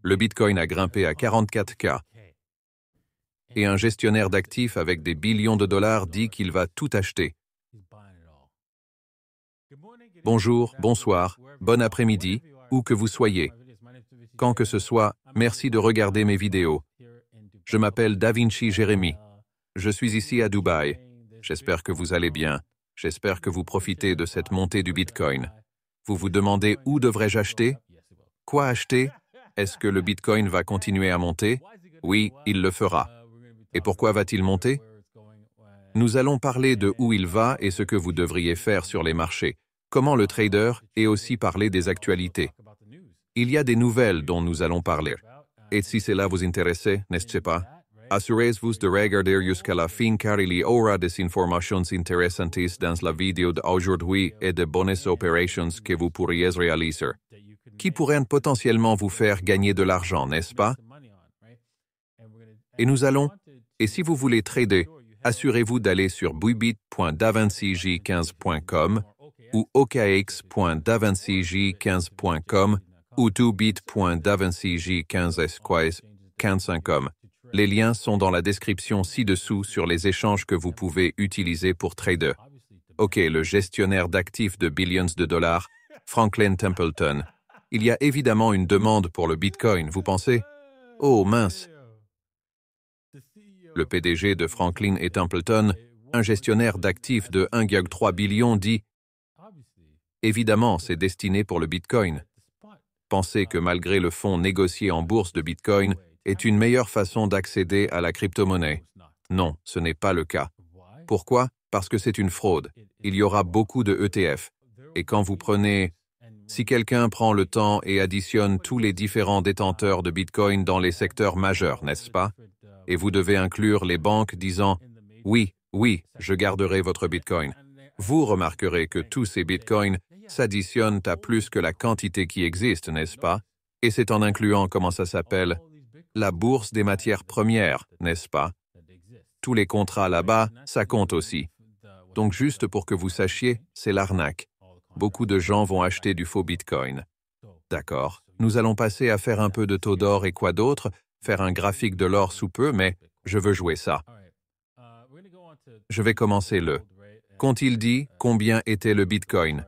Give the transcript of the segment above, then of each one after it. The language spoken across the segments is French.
Le Bitcoin a grimpé à 44K. Et un gestionnaire d'actifs avec des billions de dollars dit qu'il va tout acheter. Bonjour, bonsoir, bon après-midi, où que vous soyez. Quand que ce soit, merci de regarder mes vidéos. Je m'appelle Davinci Jérémy. Je suis ici à Dubaï. J'espère que vous allez bien. J'espère que vous profitez de cette montée du Bitcoin. Vous vous demandez où devrais-je acheter? Quoi acheter? Est-ce que le Bitcoin va continuer à monter? Oui, il le fera. Et pourquoi va-t-il monter? Nous allons parler de où il va et ce que vous devriez faire sur les marchés, comment le trader, et aussi parler des actualités. Il y a des nouvelles dont nous allons parler. Et si cela vous intéresse, n'est-ce pas? Assurez-vous de regarder jusqu'à la fin car il y aura des informations intéressantes dans la vidéo d'aujourd'hui et de bonnes opérations que vous pourriez réaliser, qui pourraient potentiellement vous faire gagner de l'argent, n'est-ce pas? Et nous allons, et si vous voulez trader, assurez-vous d'aller sur bybit.davincij15.com ou okx.davincij15.com ou tobit.davincij15.com. Les liens sont dans la description ci-dessous sur les échanges que vous pouvez utiliser pour trader. Ok, le gestionnaire d'actifs de billions de dollars, Franklin Templeton. Il y a évidemment une demande pour le Bitcoin, vous pensez? Oh mince! Le PDG de Franklin et Templeton, un gestionnaire d'actifs de 1,3 billion, dit « Évidemment, c'est destiné pour le Bitcoin. Pensez que malgré le fonds négocié en bourse de Bitcoin est une meilleure façon d'accéder à la crypto-monnaie. Non, ce n'est pas le cas. Pourquoi? Parce que c'est une fraude. Il y aura beaucoup de ETF. Et quand vous prenez... Si quelqu'un prend le temps et additionne tous les différents détenteurs de Bitcoin dans les secteurs majeurs, n'est-ce pas? Et vous devez inclure les banques disant « Oui, oui, je garderai votre Bitcoin ». Vous remarquerez que tous ces Bitcoins s'additionnent à plus que la quantité qui existe, n'est-ce pas? Et c'est en incluant, comment ça s'appelle, la bourse des matières premières, n'est-ce pas? Tous les contrats là-bas, ça compte aussi. Donc juste pour que vous sachiez, c'est l'arnaque. Beaucoup de gens vont acheter du faux Bitcoin. D'accord, nous allons passer à faire un peu de taux d'or et quoi d'autre, faire un graphique de l'or sous peu, mais je veux jouer ça. Je vais commencer le. Qu'ont-ils dit combien était le Bitcoin?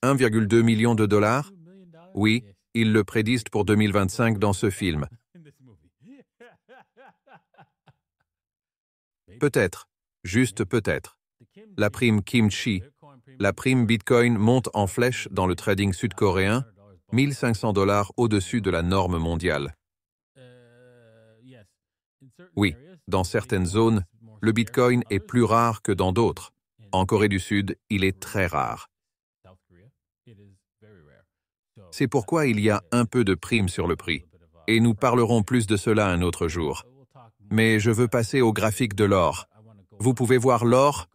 « 1,2 million de dollars? Oui, ils le prédisent pour 2025 dans ce film. Peut-être, juste peut-être. La prime Kimchi, la prime Bitcoin monte en flèche dans le trading sud-coréen, 1500 $ au-dessus de la norme mondiale. Oui, dans certaines zones, le Bitcoin est plus rare que dans d'autres. En Corée du Sud, il est très rare. C'est pourquoi il y a un peu de prime sur le prix. Et nous parlerons plus de cela un autre jour. Mais je veux passer au graphique de l'or. Vous pouvez voir l'or?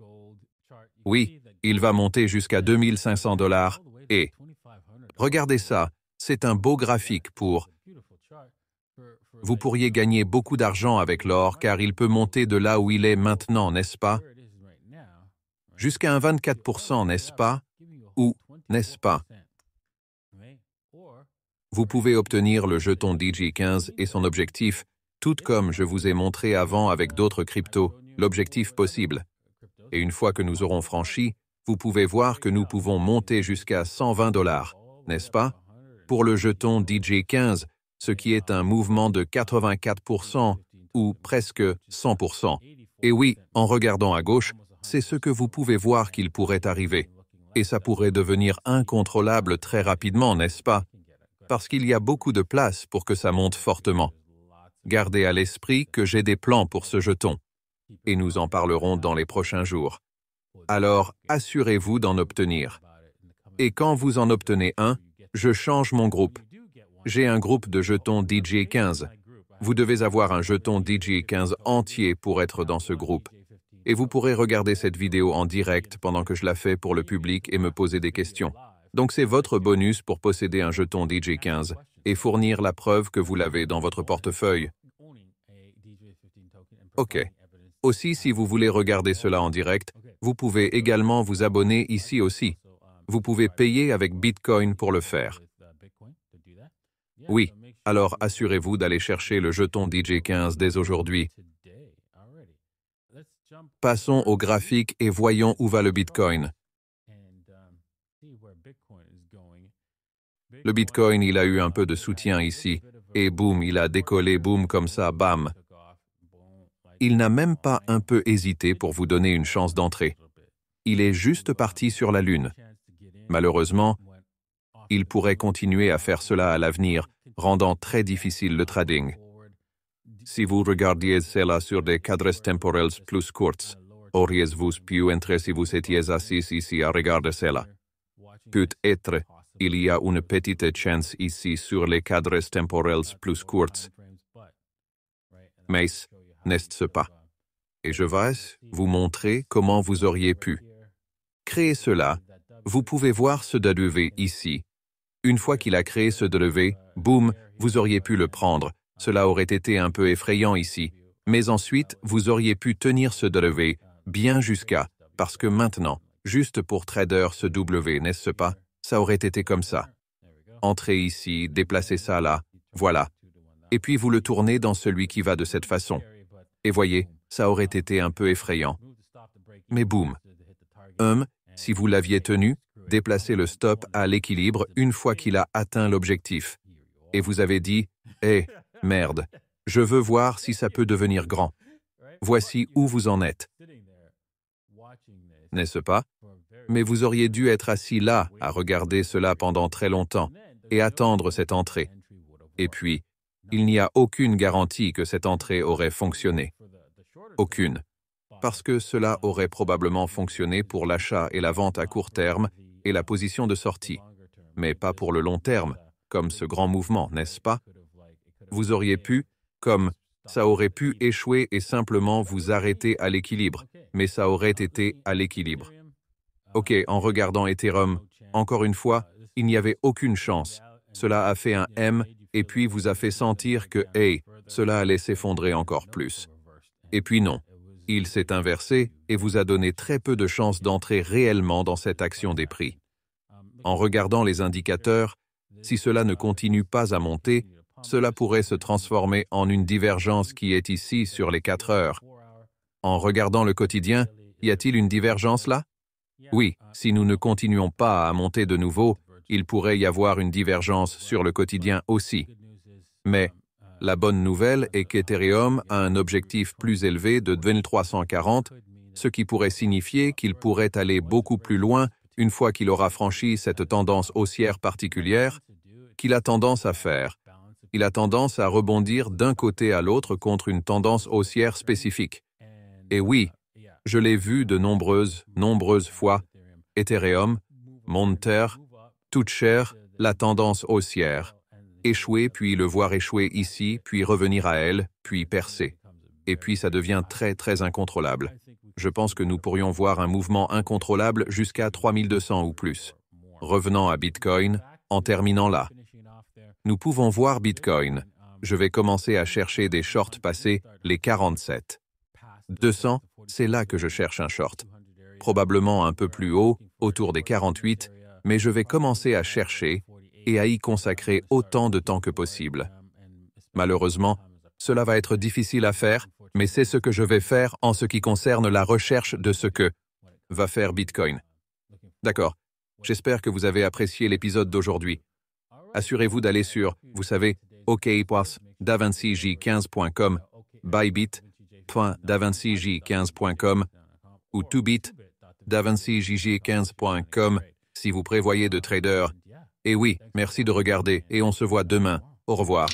Oui, il va monter jusqu'à 2500 $ et... Regardez ça, c'est un beau graphique pour... Vous pourriez gagner beaucoup d'argent avec l'or car il peut monter de là où il est maintenant, n'est-ce pas? Jusqu'à un 24%, n'est-ce pas? Ou, n'est-ce pas? Vous pouvez obtenir le jeton DJ15 et son objectif, tout comme je vous ai montré avant avec d'autres cryptos, l'objectif possible. Et une fois que nous aurons franchi, vous pouvez voir que nous pouvons monter jusqu'à 120 $, n'est-ce pas? Pour le jeton DJ15, ce qui est un mouvement de 84% ou presque 100%. Et oui, en regardant à gauche, c'est ce que vous pouvez voir qu'il pourrait arriver. Et ça pourrait devenir incontrôlable très rapidement, n'est-ce pas? Parce qu'il y a beaucoup de place pour que ça monte fortement. Gardez à l'esprit que j'ai des plans pour ce jeton. Et nous en parlerons dans les prochains jours. Alors, assurez-vous d'en obtenir. Et quand vous en obtenez un, je change mon groupe. J'ai un groupe de jetons DJ15. Vous devez avoir un jeton DJ15 entier pour être dans ce groupe. Et vous pourrez regarder cette vidéo en direct pendant que je la fais pour le public et me poser des questions. Donc c'est votre bonus pour posséder un jeton DJ15 et fournir la preuve que vous l'avez dans votre portefeuille. OK. Aussi, si vous voulez regarder cela en direct, vous pouvez également vous abonner ici aussi. Vous pouvez payer avec Bitcoin pour le faire. Oui, alors assurez-vous d'aller chercher le jeton DJ15 dès aujourd'hui. Passons au graphique et voyons où va le Bitcoin. Le Bitcoin, il a eu un peu de soutien ici, et boum, il a décollé, boum, comme ça, bam. Il n'a même pas un peu hésité pour vous donner une chance d'entrée. Il est juste parti sur la Lune. Malheureusement, il pourrait continuer à faire cela à l'avenir, rendant très difficile le trading. Si vous regardiez cela sur des cadres temporels plus courts, auriez-vous pu entrer si vous étiez assis ici à regarder cela? Peut-être, il y a une petite chance ici sur les cadres temporels plus courts. Mais, n'est-ce pas? Et je vais vous montrer comment vous auriez pu créer cela. Vous pouvez voir ce dérivé ici. Une fois qu'il a créé ce dérivé, boum, vous auriez pu le prendre. Cela aurait été un peu effrayant ici. Mais ensuite, vous auriez pu tenir ce dérivé bien jusqu'à, parce que maintenant, juste pour trader ce W, n'est-ce pas? Ça aurait été comme ça. Entrez ici, déplacez ça là, voilà. Et puis vous le tournez dans celui qui va de cette façon. Et voyez, ça aurait été un peu effrayant. Mais boum. Si vous l'aviez tenu, déplacez le stop à l'équilibre une fois qu'il a atteint l'objectif. Et vous avez dit, « Hé, merde, je veux voir si ça peut devenir grand. » Voici où vous en êtes. N'est-ce pas? Mais vous auriez dû être assis là, à regarder cela pendant très longtemps, et attendre cette entrée. Et puis, il n'y a aucune garantie que cette entrée aurait fonctionné. Aucune. Parce que cela aurait probablement fonctionné pour l'achat et la vente à court terme et la position de sortie, mais pas pour le long terme, comme ce grand mouvement, n'est-ce pas? Vous auriez pu, comme ça aurait pu échouer et simplement vous arrêter à l'équilibre, mais ça aurait été à l'équilibre. OK, en regardant Ethereum, encore une fois, il n'y avait aucune chance. Cela a fait un M et puis vous a fait sentir que, hey, cela allait s'effondrer encore plus. Et puis non. Il s'est inversé et vous a donné très peu de chances d'entrer réellement dans cette action des prix. En regardant les indicateurs, si cela ne continue pas à monter, cela pourrait se transformer en une divergence qui est ici sur les 4 heures. En regardant le quotidien, y a-t-il une divergence là? Oui, si nous ne continuons pas à monter de nouveau, il pourrait y avoir une divergence sur le quotidien aussi. Mais la bonne nouvelle est qu'Ethereum a un objectif plus élevé de 2340, ce qui pourrait signifier qu'il pourrait aller beaucoup plus loin une fois qu'il aura franchi cette tendance haussière particulière qu'il a tendance à faire. Il a tendance à rebondir d'un côté à l'autre contre une tendance haussière spécifique. Et oui, je l'ai vu de nombreuses fois, Ethereum, monter, toute chair, la tendance haussière, échouer puis le voir échouer ici, puis revenir à elle, puis percer. Et puis ça devient très très incontrôlable. Je pense que nous pourrions voir un mouvement incontrôlable jusqu'à 3200 ou plus. Revenant à Bitcoin, en terminant là. Nous pouvons voir Bitcoin. Je vais commencer à chercher des shorts passés les 47. 200, c'est là que je cherche un short. Probablement un peu plus haut, autour des 48, mais je vais commencer à chercher et à y consacrer autant de temps que possible. Malheureusement, cela va être difficile à faire, mais c'est ce que je vais faire en ce qui concerne la recherche de ce que va faire Bitcoin. D'accord. J'espère que vous avez apprécié l'épisode d'aujourd'hui. Assurez-vous d'aller sur, vous savez, ok.davancij15.com, bybit.davancij15.com ou tobit.davancij15.com si vous prévoyez de trader. Et oui, merci de regarder et on se voit demain. Au revoir.